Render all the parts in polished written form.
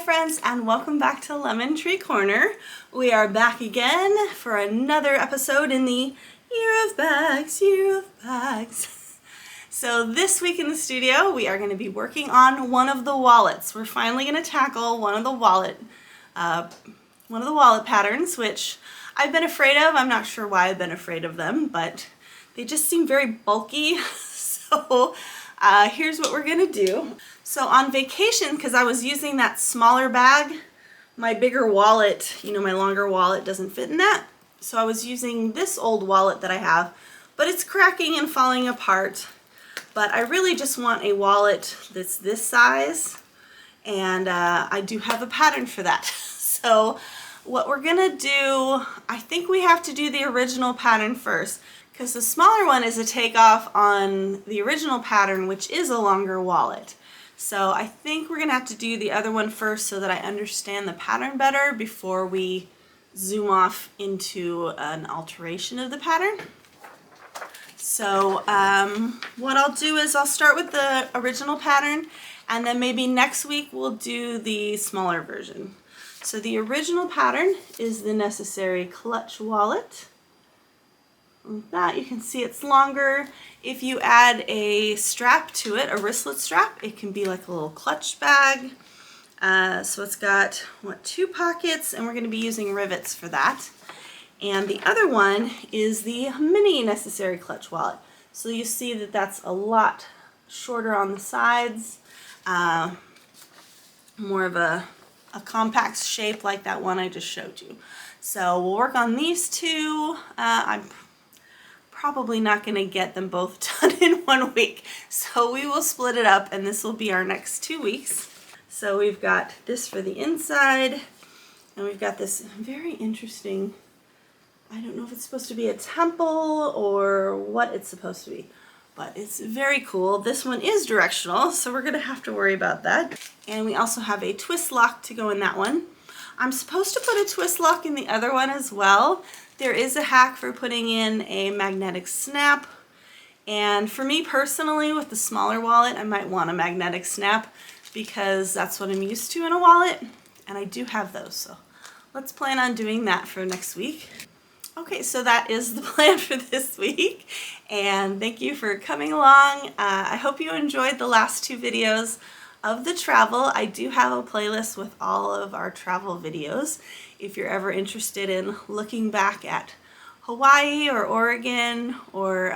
friends, and welcome back to Lemon Tree Corner. We are back again for another episode in the Year of Bags. So this week in the studio we are going to be working on one of the wallets. We're finally going to tackle one of the wallet patterns, which I've been afraid of. I'm not sure why I've been afraid of them, but they just seem very bulky. So here's what we're going to do. So on vacation, because I was using that smaller bag, my bigger wallet, my longer wallet doesn't fit in that. So I was using this old wallet that I have, but it's cracking and falling apart. But I really just want a wallet that's this size, and I do have a pattern for that. So what we're gonna do, I think we have to do the original pattern first, because the smaller one is a takeoff on the original pattern, which is a longer wallet. So I think we're gonna have to do the other one first so that I understand the pattern better before we zoom off into an alteration of the pattern. So what I'll do is I'll start with the original pattern, and then maybe next week we'll do the smaller version. So the original pattern is the necessary clutch wallet. With that, you can see it's longer. If you add a strap to it, a wristlet strap, it can be like a little clutch bag. So it's got, two pockets, and we're going to be using rivets for that. And the other one is the mini necessary clutch wallet. So you see that that's a lot shorter on the sides, more of a compact shape like that one I just showed you. So we'll work on these two. I'm probably not going to get them both done in 1 week, so we will split it up, and this will be our next 2 weeks. So we've got this for the inside, and we've got this very interesting, I don't know if it's supposed to be a temple or what it's supposed to be, but it's very cool. This one is directional, so we're going to have to worry about that. And we also have a twist lock to go in that one. I'm supposed to put a twist lock in the other one as well. There is a hack for putting in a magnetic snap, and for me personally, with the smaller wallet, I might want a magnetic snap because that's what I'm used to in a wallet, and I do have those, so let's plan on doing that for next week. Okay, so that is the plan for this week, and thank you for coming along. I hope you enjoyed the last 2 videos of the travel. I do have a playlist with all of our travel videos if you're ever interested in looking back at Hawaii or Oregon or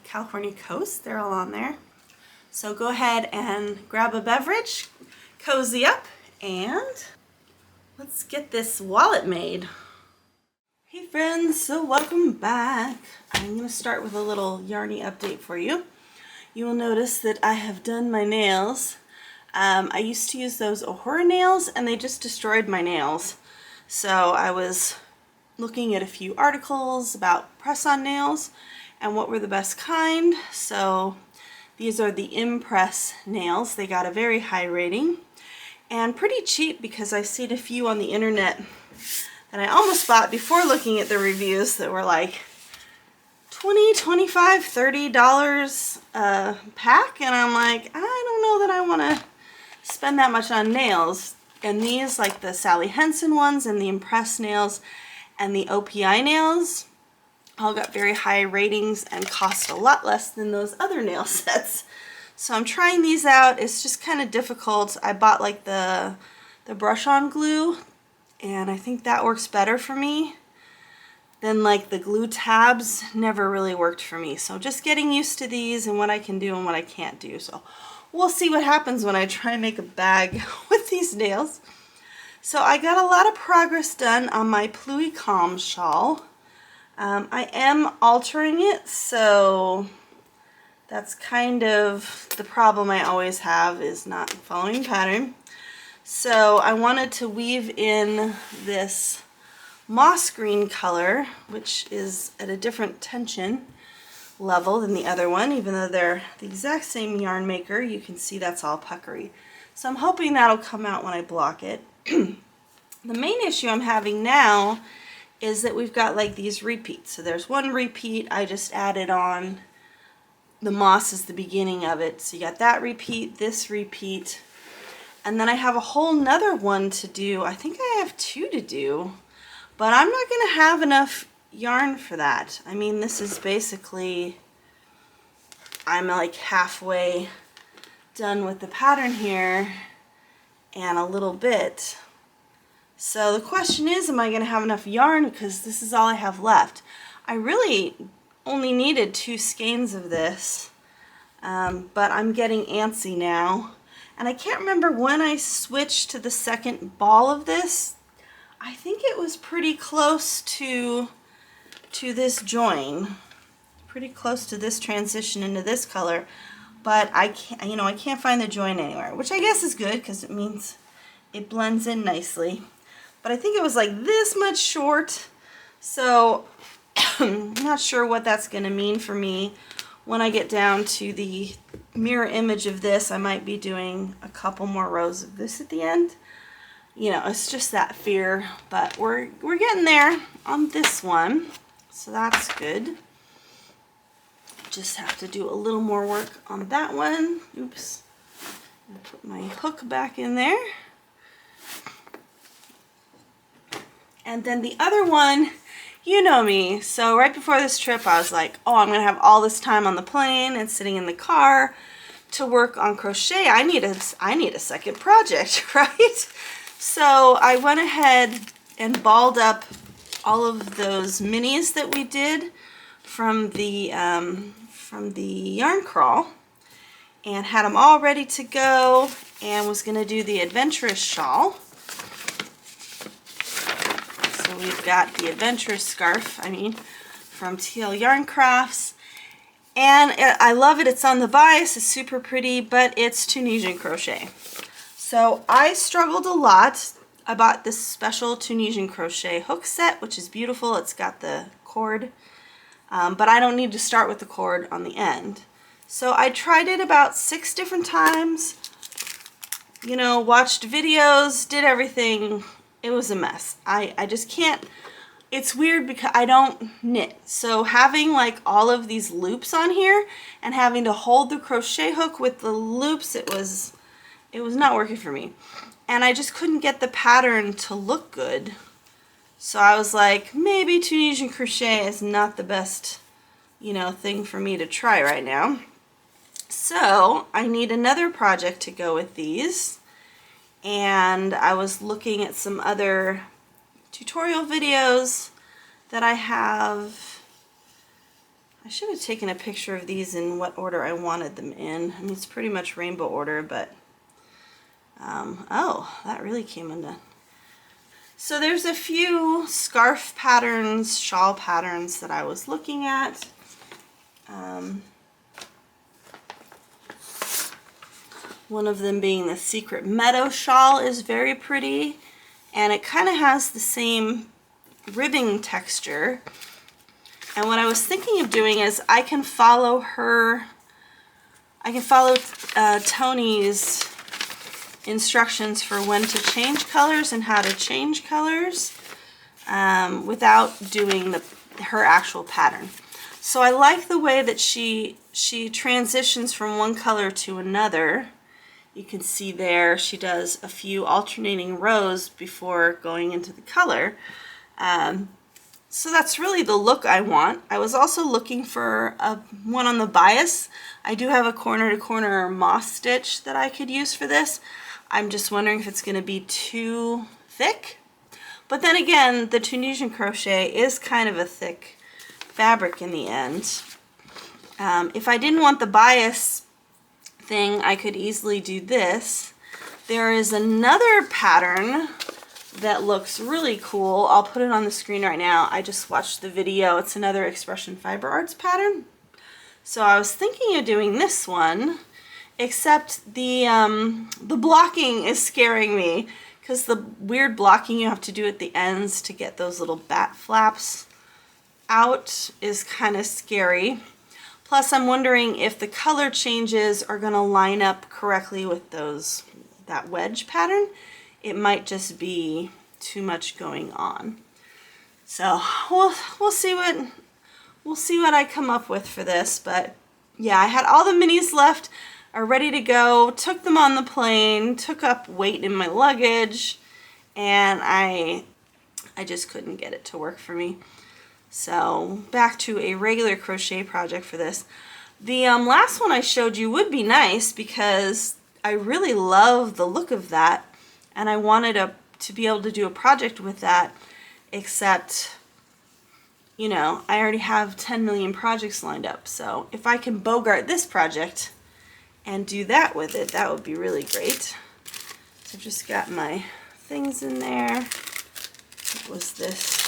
California coast. They're all on there. So go ahead and grab a beverage, cozy up, and let's get this wallet made. Hey friends, so welcome back. I'm going to start with a little Yarny update for you. You will notice that I have done my nails. I used to use those Ohura nails, and they just destroyed my nails. So I was looking at a few articles about press-on nails and what were the best kind. So these are the Impress nails. They got a very high rating and pretty cheap, because I seen a few on the internet that I almost bought before looking at the reviews that were like $20, $25, $30 a pack, and I'm like, I don't know that I want to spend that much on nails. And these, like the Sally Henson ones and the Impress nails and the OPI nails, all got very high ratings and cost a lot less than those other nail sets. So I'm trying these out. It's just kind of difficult. I bought like the brush-on glue, and I think that works better for me. Then like the glue tabs never really worked for me. So just getting used to these and what I can do and what I can't do. So we'll see what happens when I try and make a bag with these nails. So I got a lot of progress done on my Pluie Calm shawl. I am altering it, so that's kind of the problem I always have, is not following pattern. So I wanted to weave in this moss green color, which is at a different tension level than the other one. Even though they're the exact same yarn maker, you can see that's all puckery. So I'm hoping that'll come out when I block it. The main issue I'm having now is that we've got like these repeats. So there's one repeat I just added on. The moss is the beginning of it. So you got that repeat, this repeat, And then I have a whole nother one to do. I think I have 2 to do, but I'm not gonna have enough yarn for that. I mean, this is basically, I'm like halfway done with the pattern here and a little bit. So the question is, am I gonna have enough yarn, because this is all I have left. I really only needed 2 skeins of this, but I'm getting antsy now. And I can't remember when I switched to the second ball of this. I think it was pretty close to this join, pretty close to this transition into this color, but I can't, you know, I can't find the join anywhere, which I guess is good because it means it blends in nicely. But I think it was like this much short, so I'm not sure what that's going to mean for me when I get down to the mirror image of this. I might be doing a couple more rows of this at the end. You know, it's just that fear, but we're getting there on this one, so that's good. Just have to do a little more work on that one. Oops. Put my hook back in there. And then the other one, you know me, so right before this trip I was like, oh, I'm gonna have all this time on the plane and sitting in the car to work on crochet. I need a second project, right? So I went ahead and balled up all of those minis that we did from the yarn crawl, and had them all ready to go, and was gonna do the adventurous shawl. So we've got the adventurous scarf, from TL Yarn Crafts, and I love it. It's on the bias, it's super pretty, but it's Tunisian crochet. So I struggled a lot. I bought this special Tunisian crochet hook set, which is beautiful. It's got the cord, but I don't need to start with the cord on the end. So I tried it about 6 different times, you know, watched videos, did everything. It was a mess. I just can't, it's weird because I don't knit. So having like all of these loops on here and having to hold the crochet hook with the loops, it was not working for me. And I just couldn't get the pattern to look good. So I was like, maybe Tunisian crochet is not the best, you know, thing for me to try right now. So I need another project to go with these. And I was looking at some other tutorial videos that I have. I should have taken a picture of these in what order I wanted them in. I mean, it's pretty much rainbow order, but oh, that really came undone. So there's a few scarf patterns, shawl patterns that I was looking at. One of them being the Secret Meadow shawl is very pretty, and it kind of has the same ribbing texture. And what I was thinking of doing is I can follow Tony's instructions for when to change colors and how to change colors without doing her actual pattern. So I like the way that she transitions from one color to another. You can see there she does a few alternating rows before going into the color. So that's really the look I want. I was also looking for one on the bias. I do have a corner to corner moss stitch that I could use for this. I'm just wondering if it's going to be too thick. But then again, the Tunisian crochet is kind of a thick fabric in the end. If I didn't want the bias thing, I could easily do this. There is another pattern that looks really cool. I'll put it on the screen right now. I just watched the video. It's another Expression Fiber Arts pattern. So I was thinking of doing this one, except the blocking is scaring me, because the weird blocking you have to do at the ends to get those little bat flaps out is kind of scary. Plus I'm wondering if the color changes are going to line up correctly with that wedge pattern. It might just be too much going on. So we'll see what I come up with for this. But yeah, I had all the minis left. are ready to go. Took them on the plane, took up weight in my luggage, and I just couldn't get it to work for me. So back to a regular crochet project for this. The last one I showed you would be nice because I really love the look of that, and I wanted to be able to do a project with that, except, you know, I already have 10 million projects lined up. So if I can bogart this project and do that with it, that would be really great. So I've just got my things in there. What was this?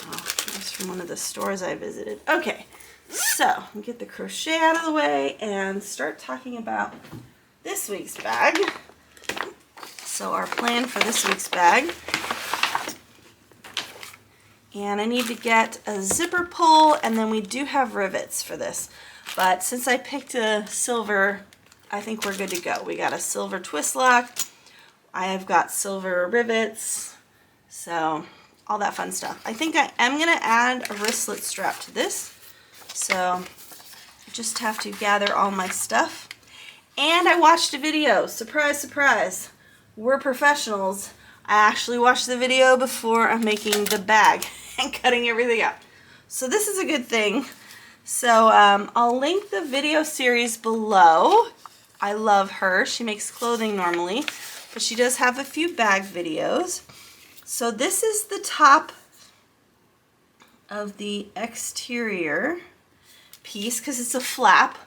Oh, it was from one of the stores I visited. Okay, so get the crochet out of the way and start talking about this week's bag. So our plan for this week's bag, and I need to get a zipper pull, and then we do have rivets for this. But since I picked a silver, I think we're good to go. We got a silver twist lock. I have got silver rivets, so all that fun stuff. I think I am going to add a wristlet strap to this. So I just have to gather all my stuff. And I watched a video. Surprise, surprise. We're professionals. I actually watched the video before I'm making the bag and cutting everything out. So this is a good thing. So I'll link the video series below. I love her. She makes clothing normally, but she does have a few bag videos. So this is the top of the exterior piece because it's a flap.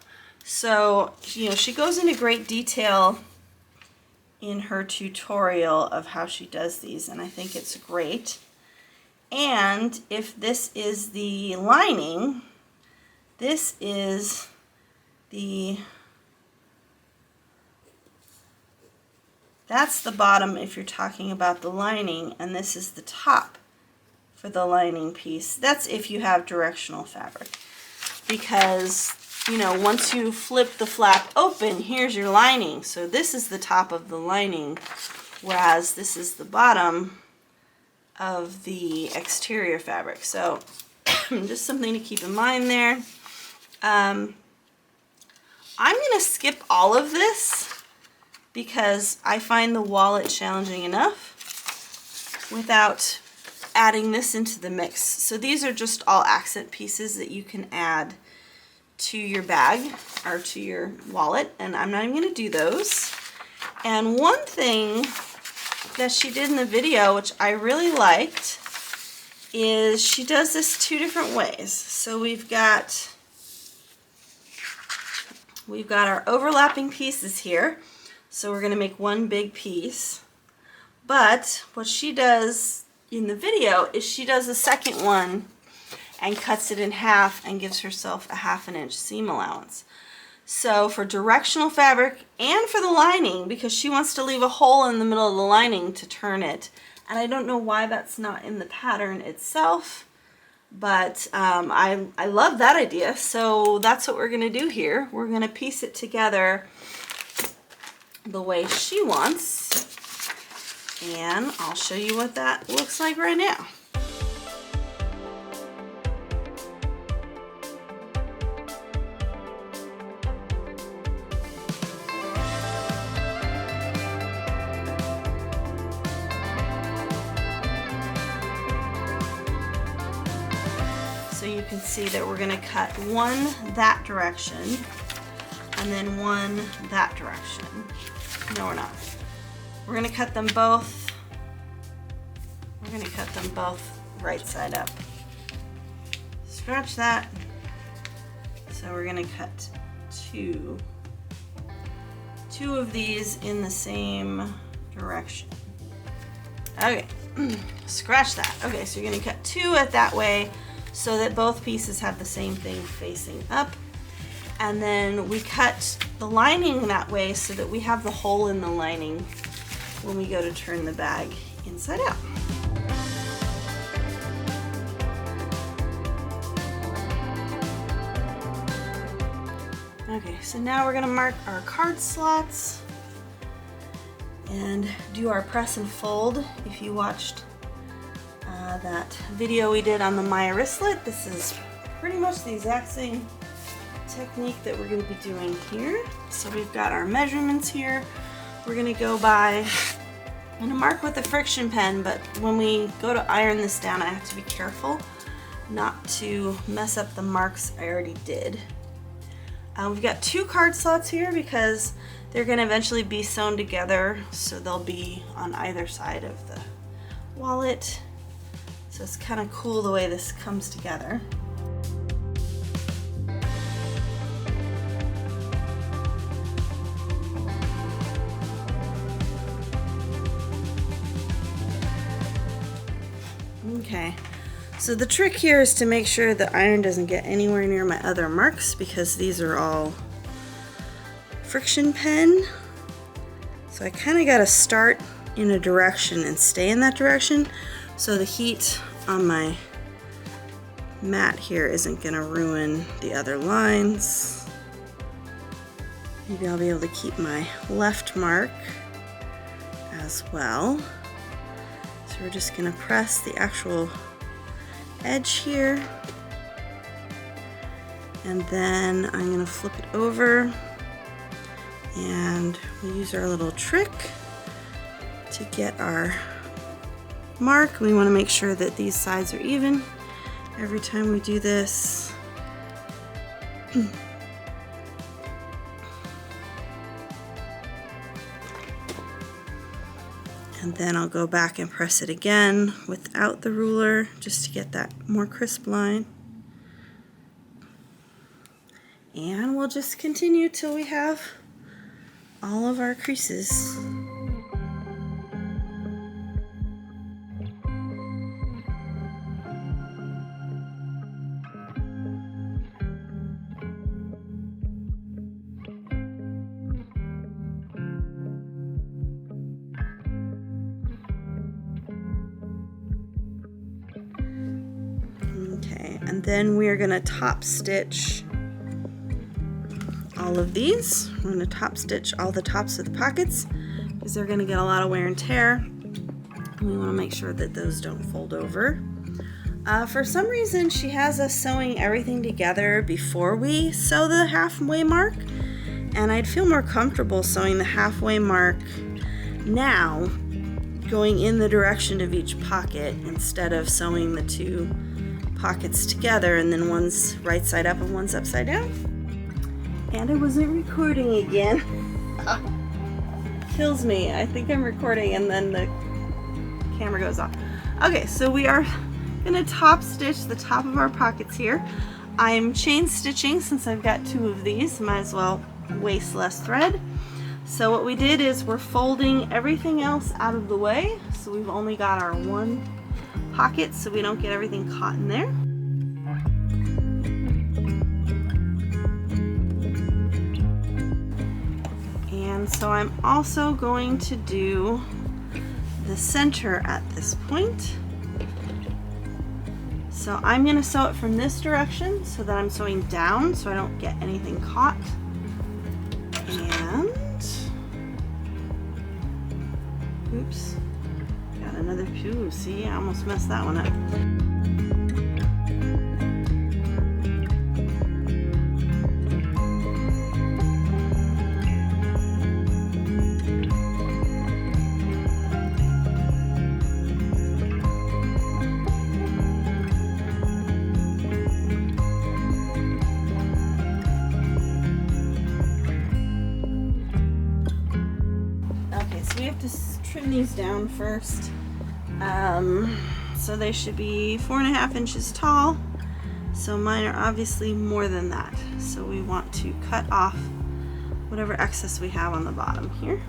So, you know, she goes into great detail in her tutorial of how she does these, and I think it's great. And if this is the lining, this is that's the bottom if you're talking about the lining, and this is the top for the lining piece. That's if you have directional fabric, because, you know, once you flip the flap open, here's your lining. So this is the top of the lining, whereas this is the bottom of the exterior fabric. So just something to keep in mind there. I'm going to skip all of this because I find the wallet challenging enough without adding this into the mix. So these are just all accent pieces that you can add to your bag or to your wallet, and I'm not even going to do those. And one thing that she did in the video, which I really liked, is she does this two different ways. So we've got our overlapping pieces here. So we're going to make one big piece. But what she does in the video is she does a second one and cuts it in half and gives herself a 1/2 inch seam allowance. So for directional fabric and for the lining, because she wants to leave a hole in the middle of the lining to turn it. And I don't know why that's not in the pattern itself, but I love that idea. So that's what we're going to do here. We're going to piece it together the way she wants, and I'll show you what that looks like right now. So you can see that we're going to cut one that direction and then one that direction. No, we're not. We're going to cut them both. We're going to cut them both right side up. Scratch that. So we're going to cut two of these in the same direction. Okay, scratch that. Okay, so you're going to cut two at that way so that both pieces have the same thing facing up. And then we cut the lining that way so that we have the hole in the lining when we go to turn the bag inside out. Okay, so now we're going to mark our card slots and do our press and fold. If you watched that video we did on the Maya wristlet, this is pretty much the exact same technique that we're going to be doing here. So we've got our measurements here. We're going to go by, I'm going to mark with a friction pen, but when we go to iron this down, I have to be careful not to mess up the marks I already did. We've got 2 card slots here because they're going to eventually be sewn together, so they'll be on either side of the wallet. So it's kind of cool the way this comes together. Okay, so the trick here is to make sure the iron doesn't get anywhere near my other marks because these are all friction pen. So I kind of got to start in a direction and stay in that direction so the heat on my mat here isn't going to ruin the other lines. Maybe I'll be able to keep my left mark as well. So we're just going to press the actual edge here, and then I'm going to flip it over, and we'll use our little trick to get our mark. We want to make sure that these sides are even every time we do this. And then I'll go back and press it again without the ruler just to get that more crisp line. And we'll just continue till we have all of our creases. And then we are going to top stitch all of these. We're going to top stitch all the tops of the pockets because they're going to get a lot of wear and tear. And we want to make sure that those don't fold over. For some reason, she has us sewing everything together before we sew the halfway mark. And I'd feel more comfortable sewing the halfway mark now, going in the direction of each pocket instead of sewing the 2 pockets together and then one's right side up and one's upside down. And I wasn't recording again. Kills me. I think I'm recording and then the camera goes off. Okay, so we are gonna top stitch the top of our pockets here. I'm chain stitching since I've got 2 of these. Might as well waste less thread. So what we did is we're folding everything else out of the way. So we've only got our 1 pocket so we don't get everything caught in there. And so I'm also going to do the center at this point. So I'm going to sew it from this direction so that I'm sewing down so I don't get anything caught. And oops. Another 2. See, I almost messed that one up. Okay, so we have to trim these down first. So they should be 4.5 inches tall. So mine are obviously more than that. So we want to cut off whatever excess we have on the bottom here.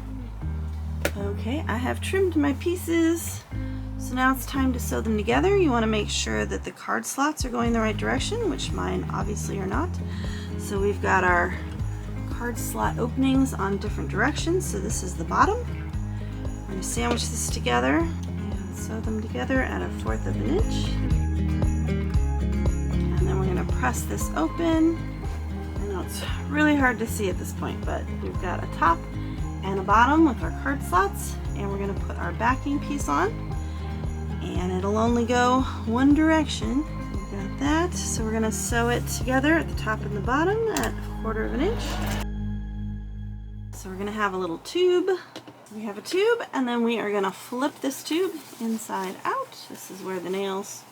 Okay, I have trimmed my pieces. So now it's time to sew them together. You want to make sure that the card slots are going the right direction, which mine obviously are not. So we've got our card slot openings on different directions. So this is the bottom. I'm going to sandwich this together and sew them together at 1/4 of an inch. And then we're going to press this open. I know it's really hard to see at this point, but we've got a top and a bottom with our card slots, and we're going to put our backing piece on, and it'll only go one direction. We've Got that. So we're gonna sew it together at the top and the bottom at 1/4 inch. So we're gonna have a little tube. We have a tube, and then we are gonna flip this tube inside out. This is where the nails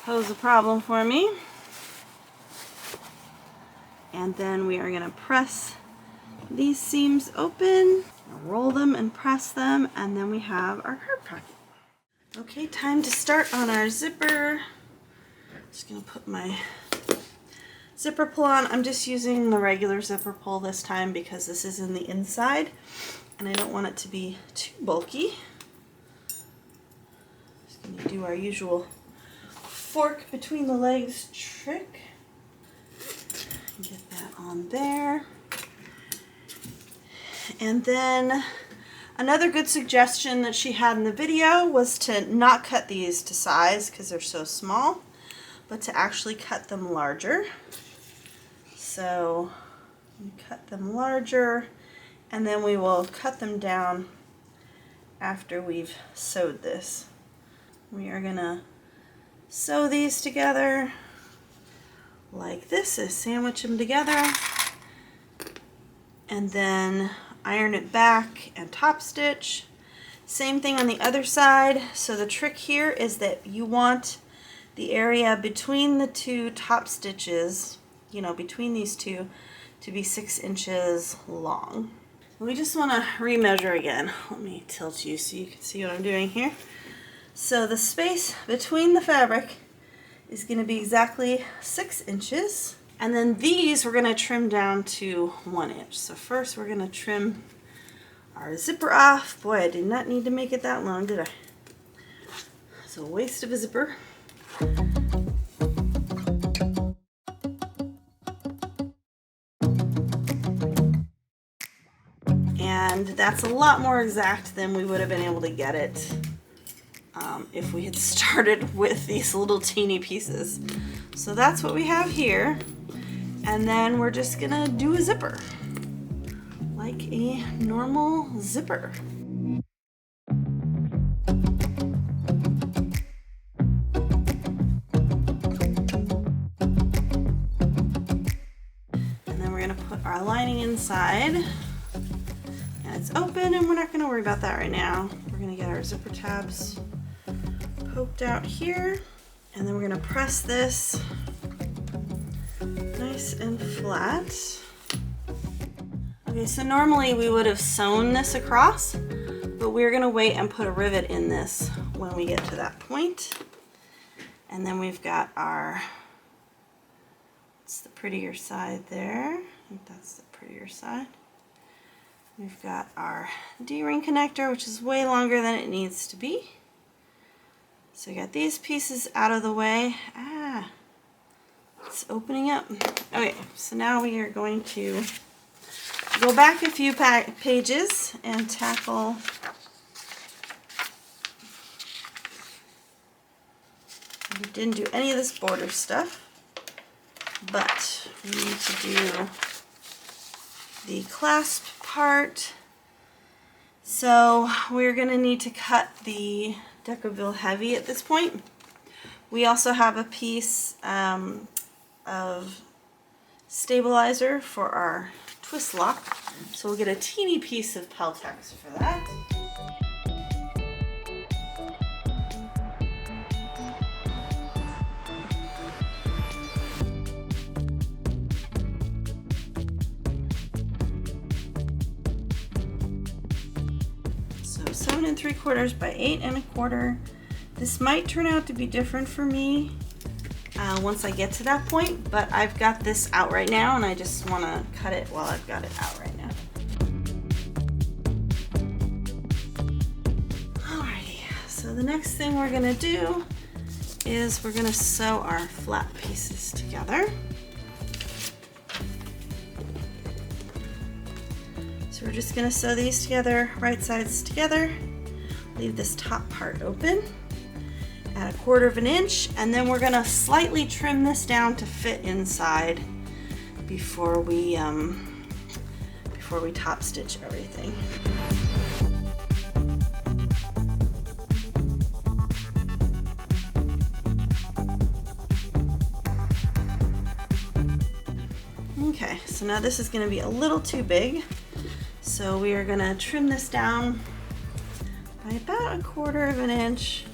pose a problem for me. And then we are gonna press these seams open, roll them and press them, and then we have our card pocket. Okay, time to start on our zipper. Just gonna put my zipper pull on. I'm just using the regular zipper pull this time because this is in the inside and I don't want it to be too bulky. Just gonna do our usual fork between the legs trick. Get that on there. And then another good suggestion that she had in the video was to not cut these to size because they're so small, but to actually cut them larger. So we cut them larger, and then we will cut them down after we've sewed this. We are gonna sew these together like this, sandwich them together, and then iron it back and top stitch. Same thing on the other side. So the trick here is that you want the area between the two top stitches, you know, between these two, to be 6 inches long. We just want to remeasure again. Let me tilt you so you can see what I'm doing here. So the space between the fabric is going to be exactly 6 inches. And then these we're going to trim down to 1 inch. So first we're going to trim our zipper off. Boy, I did not need to make it that long, did I? It's a waste of a zipper. And that's a lot more exact than we would have been able to get it if we had started with these little teeny pieces. So that's what we have here. And then we're just gonna do a zipper, like a normal zipper. And then we're gonna put our lining inside. And it's open, and we're not gonna worry about that right now. We're gonna get our zipper tabs poked out here, and then we're gonna press this nice and flat. Okay, so normally we would have sewn this across, but we're gonna wait and put a rivet in this when we get to that point. And then we've got our, it's the prettier side there. I think that's the prettier side. We've got our D-ring connector, which is way longer than it needs to be. So we got these pieces out of the way. It's opening up. Okay, so now we are going to go back a few pages and tackle we didn't do any of this border stuff, but we need to do the clasp part. So we're going to need to cut the Decoville heavy at this point. We also have a piece of stabilizer for our twist lock, so we'll get a teeny piece of Peltex for that. So 7 3/4 by 8 1/4. This might turn out to be different for me once I get to that point, but I've got this out right now and I just want to cut it while I've got it out right now. Alrighty, so the next thing we're going to do is we're going to sew our flat pieces together. So we're just going to sew these together, right sides together, leave this top part open at 1/4 inch, and then we're going to slightly trim this down to fit inside before we top stitch everything. Okay, so now this is going to be a little too big. So we are going to trim this down by about 1/4 of an inch.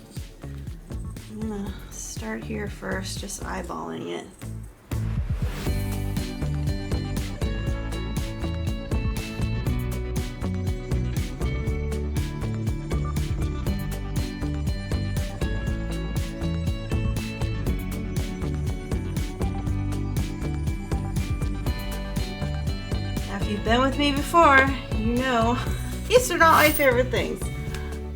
I'm going to start here first, just eyeballing it. If you've been with me before, you know these are not my favorite things.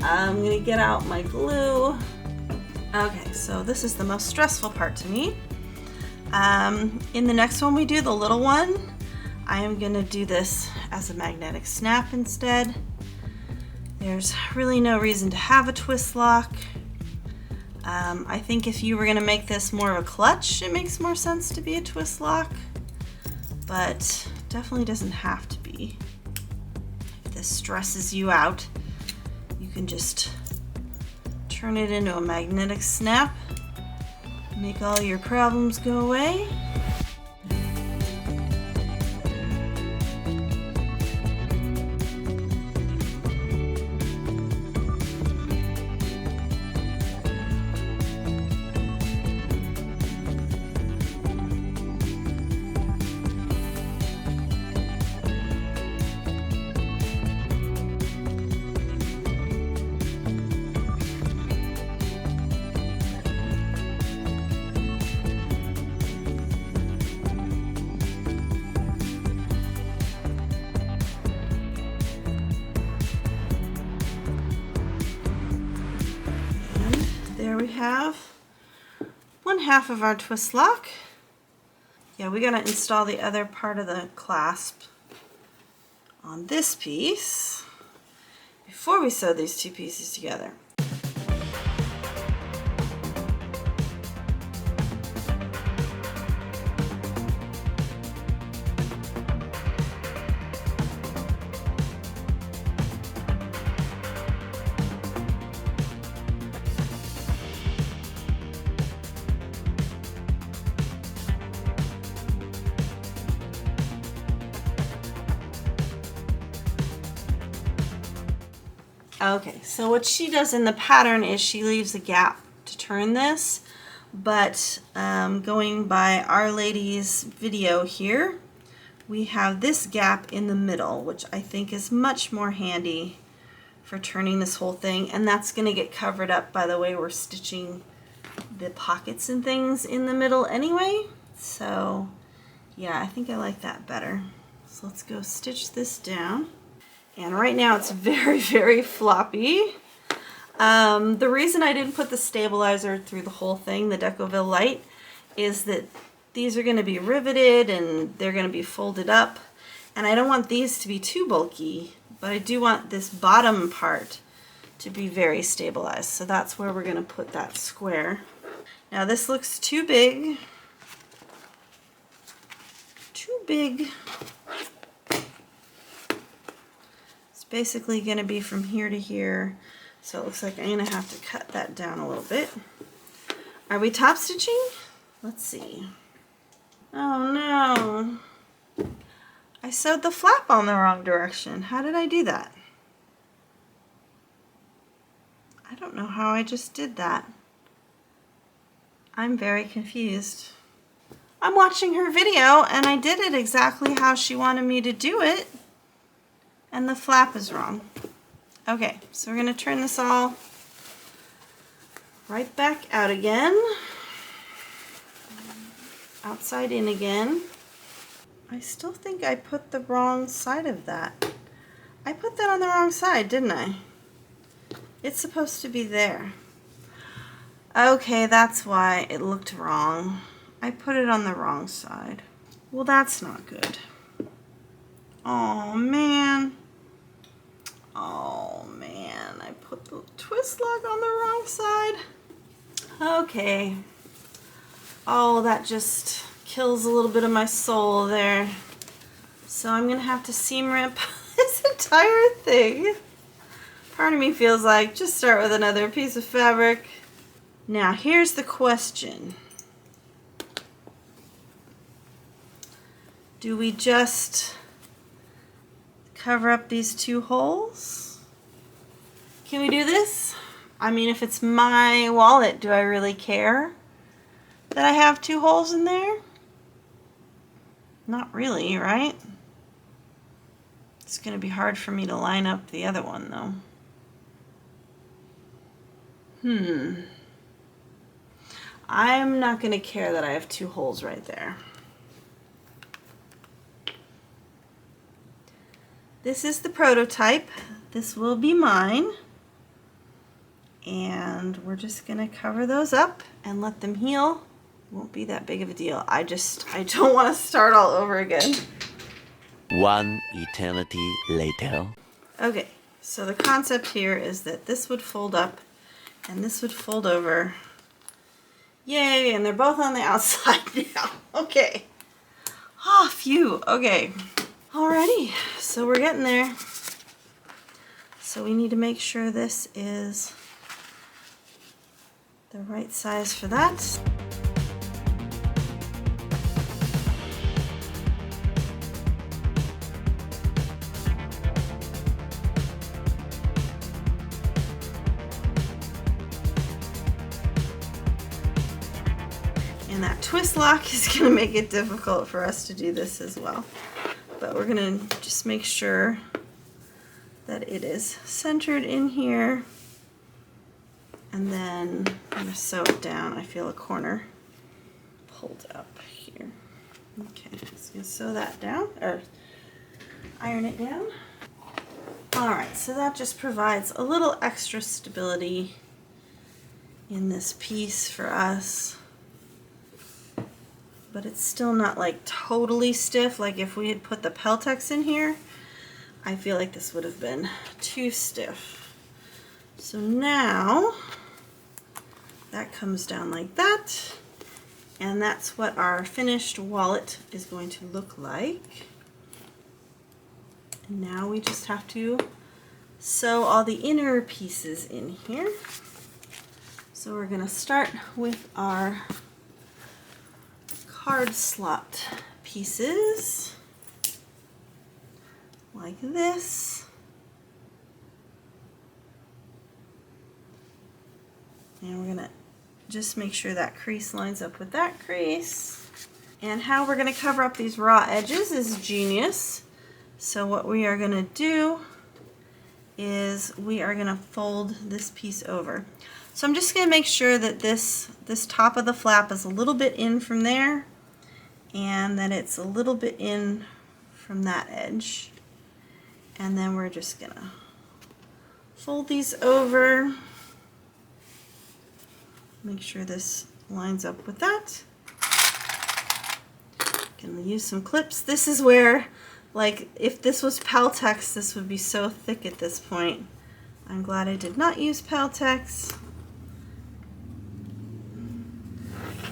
I'm gonna get out my glue. Okay, so this is the most stressful part to me. In the next one we do, the little one, I am gonna do this as a magnetic snap instead. There's really no reason to have a twist lock. I think if you were gonna make this more of a clutch, it makes more sense to be a twist lock, but definitely doesn't have to be. If this stresses you out, you can just turn it into a magnetic snap, make all your problems go away. There we have 1/2 of our twist lock. Yeah, we gotta install the other part of the clasp on this piece before we sew these two pieces together. Okay, so what she does in the pattern is she leaves a gap to turn this, but going by Our Lady's video here, we have this gap in the middle, which I think is much more handy for turning this whole thing, and that's going to get covered up by the way we're stitching the pockets and things in the middle anyway. So yeah, I think I like that better. So let's go stitch this down. And right now it's very, very floppy. The reason I didn't put the stabilizer through the whole thing, the Decoville Light, is that these are going to be riveted and they're going to be folded up. And I don't want these to be too bulky, but I do want this bottom part to be very stabilized. So that's where we're going to put that square. Now this looks too big. Too big. Basically going to be from here to here, so it looks like I'm going to have to cut that down a little bit. Are we top stitching? Let's see. Oh no, I sewed the flap on the wrong direction. How did I do that? I don't know how I just did that. I'm very confused. I'm watching her video and I did it exactly how she wanted me to do it. And the flap is wrong. Okay, so we're going to turn this all right back out again. Outside in again. I still think I put the wrong side of that. I put that on the wrong side, didn't I? It's supposed to be there. Okay, that's why it looked wrong. I put it on the wrong side. Well, that's not good. Oh man. Oh man, I put the twist lock on the wrong side. Okay. Oh, that just kills a little bit of my soul there. So I'm gonna have to seam rip this entire thing. Part of me feels like just start with another piece of fabric. Now here's the question. Do we just cover up these 2 holes? Can we do this? I mean, if it's my wallet, do I really care that I have 2 holes in there? Not really, right? It's going to be hard for me to line up the other one, though. I'm not going to care that I have 2 holes right there. This is the prototype. This will be mine. And we're just going to cover those up and let them heal. Won't be that big of a deal. I don't want to start all over again. One eternity later. Okay, so the concept here is that this would fold up and this would fold over. Yay, and they're both on the outside now. Okay. Ah, phew. Okay. Alrighty, so we're getting there. So we need to make sure this is the right size for that. And that twist lock is going to make it difficult for us to do this as well. But we're going to just make sure that it is centered in here. And then I'm going to sew it down. I feel a corner pulled up here. Okay, just going to sew that down, or iron it down. Alright, so that just provides a little extra stability in this piece for us. But it's still not like totally stiff. Like if we had put the Peltex in here, I feel like this would have been too stiff. So now that comes down like that, and that's what our finished wallet is going to look like. And now we just have to sew all the inner pieces in here. So we're going to start with our card slot pieces like this. And we're going to just make sure that crease lines up with that crease. And how we're going to cover up these raw edges is genius. So what we are going to do is we are going to fold this piece over. So I'm just going to make sure that this top of the flap is a little bit in from there, and that it's a little bit in from that edge. And then we're just going to fold these over. Make sure this lines up with that. Gonna use some clips. This is where, like, if this was Peltex, this would be so thick at this point. I'm glad I did not use Peltex.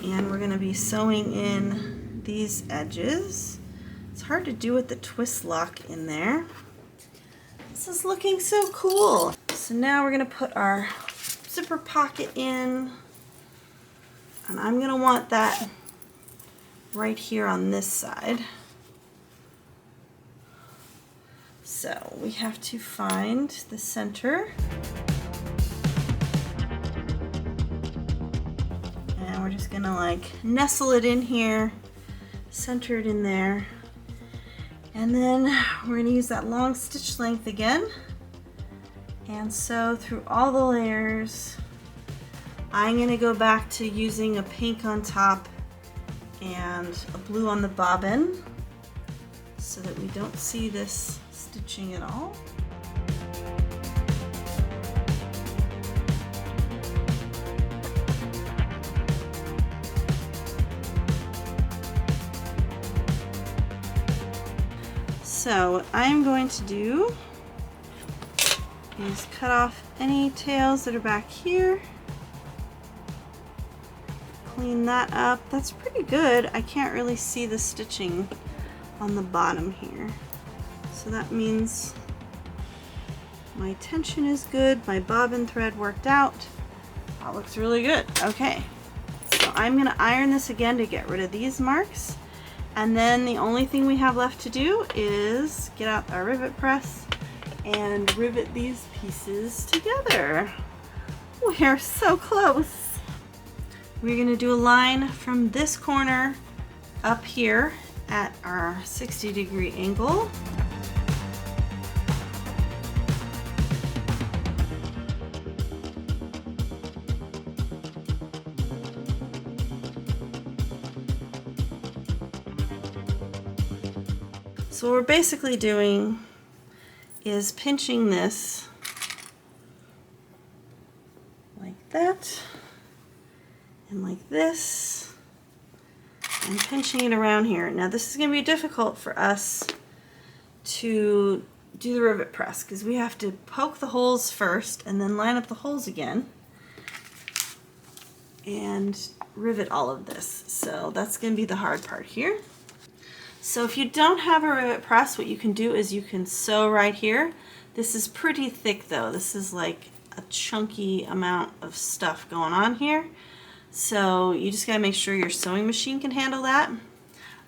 And we're gonna be sewing in these edges. It's hard to do with the twist lock in there. This is looking so cool. So now we're gonna put our zipper pocket in. And I'm going to want that right here on this side. So we have to find the center. And we're just going to like nestle it in here, center it in there. And then we're going to use that long stitch length again and sew through all the layers. I'm going to go back to using a pink on top and a blue on the bobbin so that we don't see this stitching at all. So what I'm going to do is cut off any tails that are back here. Clean that up. That's pretty good. I can't really see the stitching on the bottom here. So that means my tension is good. My bobbin thread worked out. That looks really good. Okay. So I'm going to iron this again to get rid of these marks. And then the only thing we have left to do is get out our rivet press and rivet these pieces together. We're so close. We're going to do a line from this corner up here at our 60-degree angle. So what we're basically doing is pinching this like that and like this and pinching it around here. Now this is going to be difficult for us to do the rivet press because we have to poke the holes first and then line up the holes again and rivet all of this. So that's going to be the hard part here. So if you don't have a rivet press, what you can do is you can sew right here. This is pretty thick though. This is like a chunky amount of stuff going on here. So you just gotta make sure your sewing machine can handle that.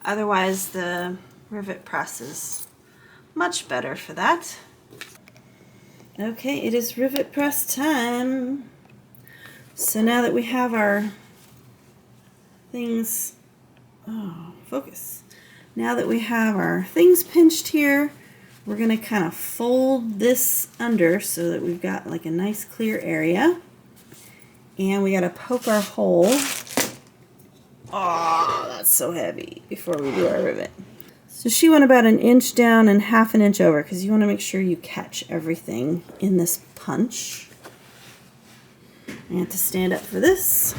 Otherwise the rivet press is much better for that. Okay, it is rivet press time. So now that we have our things, focus. Now that we have our things pinched here, we're going to kind of fold this under so that we've got like a nice clear area. And we got to poke our hole. Oh, that's so heavy before we do our rivet. So she went about 1 inch down and 1/2 inch over because you want to make sure you catch everything in this punch. I have to stand up for this.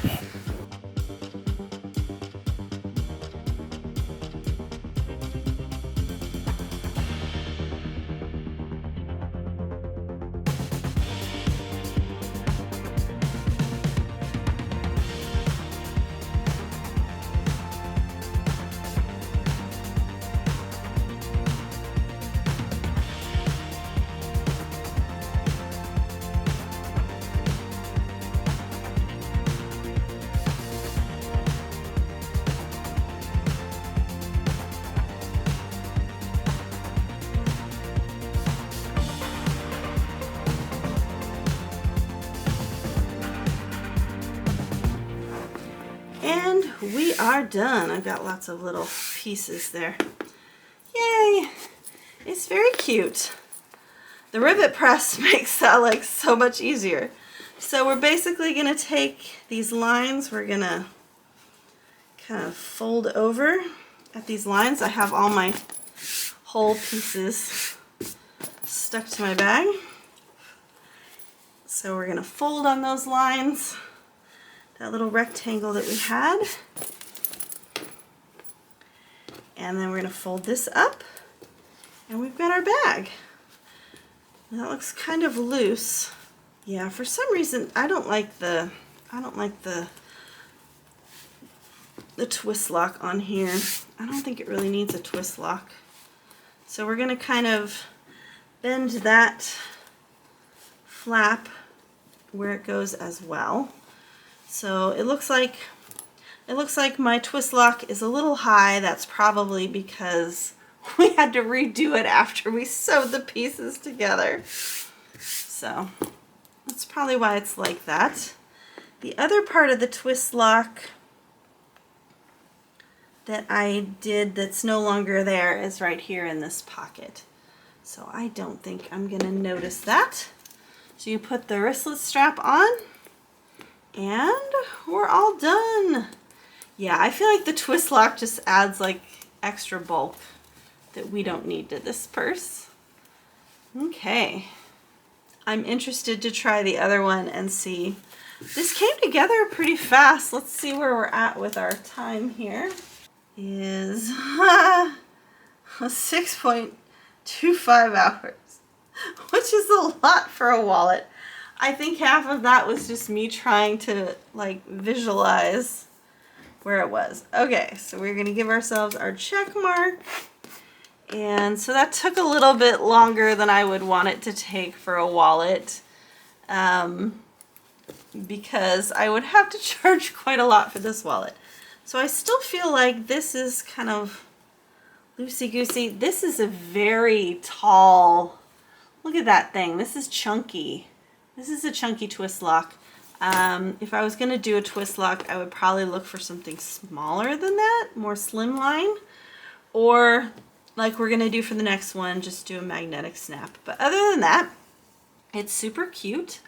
And we are done. I've got lots of little pieces there. Yay! It's very cute. The rivet press makes that like so much easier. So we're basically going to take these lines, we're going to kind of fold over at these lines. I have all my whole pieces stuck to my bag. So we're going to fold on those lines. That little rectangle that we had. And then we're going to fold this up and we've got our bag. That looks kind of loose. Yeah, for some reason I don't like the twist lock on here. I don't think it really needs a twist lock. So we're going to kind of bend that flap where it goes as well. So it looks like my twist lock is a little high. That's probably because we had to redo it after we sewed the pieces together. So that's probably why it's like that. The other part of the twist lock that I did that's no longer there is right here in this pocket. So I don't think I'm going to notice that. So you put the wristlet strap on. And we're all done. Yeah, I feel like the twist lock just adds like extra bulk that we don't need to this purse. Okay. I'm interested to try the other one and see. This came together pretty fast. Let's see where we're at with our time here. Is 6.25 hours, which is a lot for a wallet. I think half of that was just me trying to like visualize where it was. Okay, so we're gonna give ourselves our check mark. And so that took a little bit longer than I would want it to take for a wallet, because I would have to charge quite a lot for this wallet. So I still feel like this is kind of loosey-goosey. This is a very tall, look at that thing. This is chunky. This is a chunky twist lock. If I was going to do a twist lock, I would probably look for something smaller than that, more slimline, or like we're going to do for the next one, just do a magnetic snap. But other than that, it's super cute.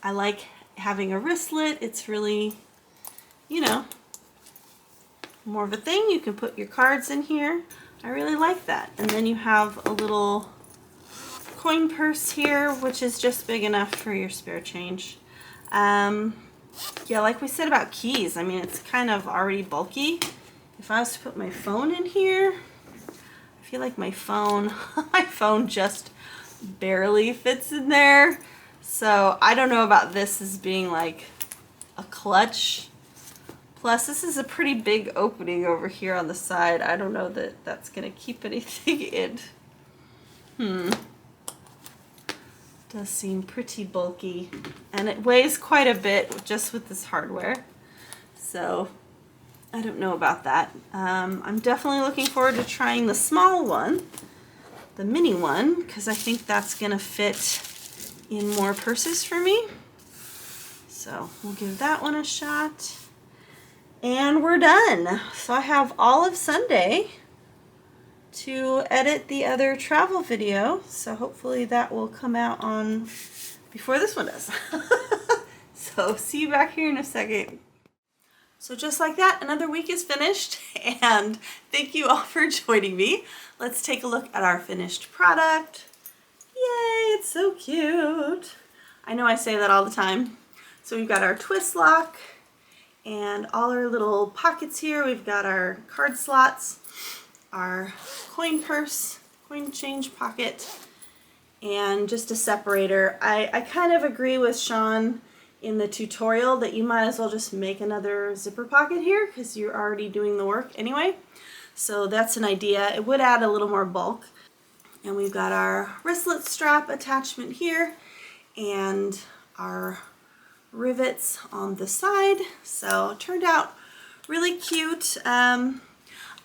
I like having a wristlet. It's really, you know, more of a thing. You can put your cards in here. I really like that. And then you have a little coin purse here, which is just big enough for your spare change. Yeah, like we said about keys, I mean, it's kind of already bulky. If I was to put my phone in here, I feel like my phone, my phone just barely fits in there. So I don't know about this as being like a clutch. Plus, this is a pretty big opening over here on the side. I don't know that that's gonna keep anything in. Does seem pretty bulky, and it weighs quite a bit just with this hardware, so I don't know about that. I'm definitely looking forward to trying the small one, the mini one, because I think that's gonna fit in more purses for me. So we'll give that one a shot, and we're done. So I have all of Sunday to edit the other travel video, so hopefully that will come out on before this one does. So see you back here in a second. So just like that, another week is finished, and thank you all for joining me. Let's take a look at our finished product. Yay, it's so cute. I know I say that all the time. So we've got our twist lock and all our little pockets here. We've got our card slots, our coin purse, coin change pocket, and just a separator. I kind of agree with Sian in the tutorial that you might as well just make another zipper pocket here because you're already doing the work anyway. So that's an idea. It would add a little more bulk. And we've got our wristlet strap attachment here and our rivets on the side. So it turned out really cute.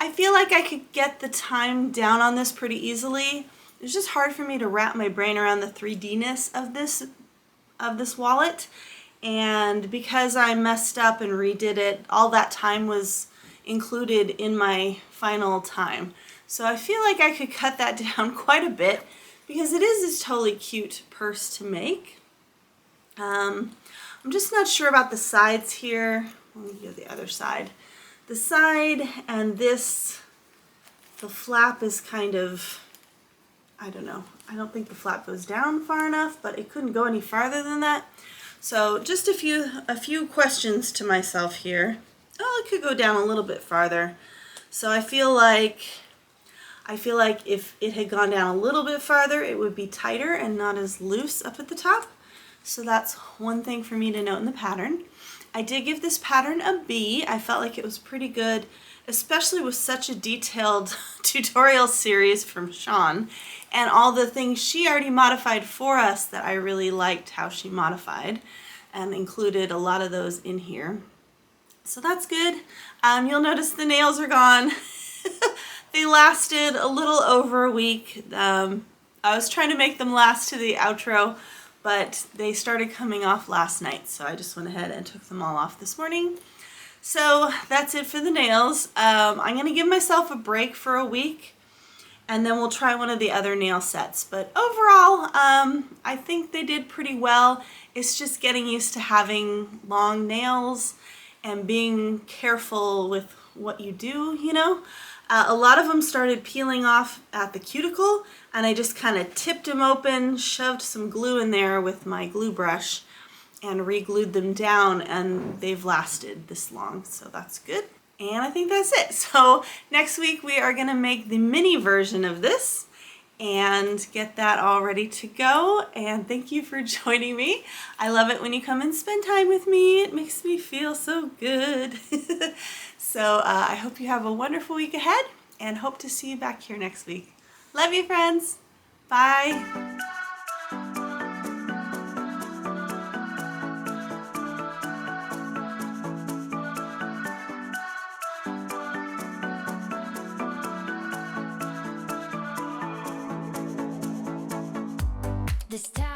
I feel like I could get the time down on this pretty easily. It's just hard for me to wrap my brain around the 3D-ness of this wallet. And because I messed up and redid it, all that time was included in my final time. So I feel like I could cut that down quite a bit because it is this totally cute purse to make. I'm just not sure about the sides here. Let me do the other side. The side and this, the flap is kind of, I don't know. I don't think the flap goes down far enough, but it couldn't go any farther than that. So just a few questions to myself here. Oh, it could go down a little bit farther. So I feel like if it had gone down a little bit farther, it would be tighter and not as loose up at the top. So that's one thing for me to note in the pattern. I did give this pattern a B. I felt like it was pretty good, especially with such a detailed tutorial series from Sian and all the things she already modified for us that I really liked how she modified and included a lot of those in here. So that's good. You'll notice the nails are gone. They lasted a little over a week. I was trying to make them last to the outro, but they started coming off last night, so I just went ahead and took them all off this morning. So that's it for the nails. I'm going to give myself a break for a week, and then we'll try one of the other nail sets. But overall, I think they did pretty well. It's just getting used to having long nails and being careful with what you do, you know. A lot of them started peeling off at the cuticle, and I just kind of tipped them open, shoved some glue in there with my glue brush, and re-glued them down, and they've lasted this long, so that's good. And I think that's it. So next week we are gonna make the mini version of this and get that all ready to go. And thank you for joining me. I love it when you come and spend time with me. It makes me feel so good. So I hope you have a wonderful week ahead and hope to see you back here next week. Love you, friends. Bye. This time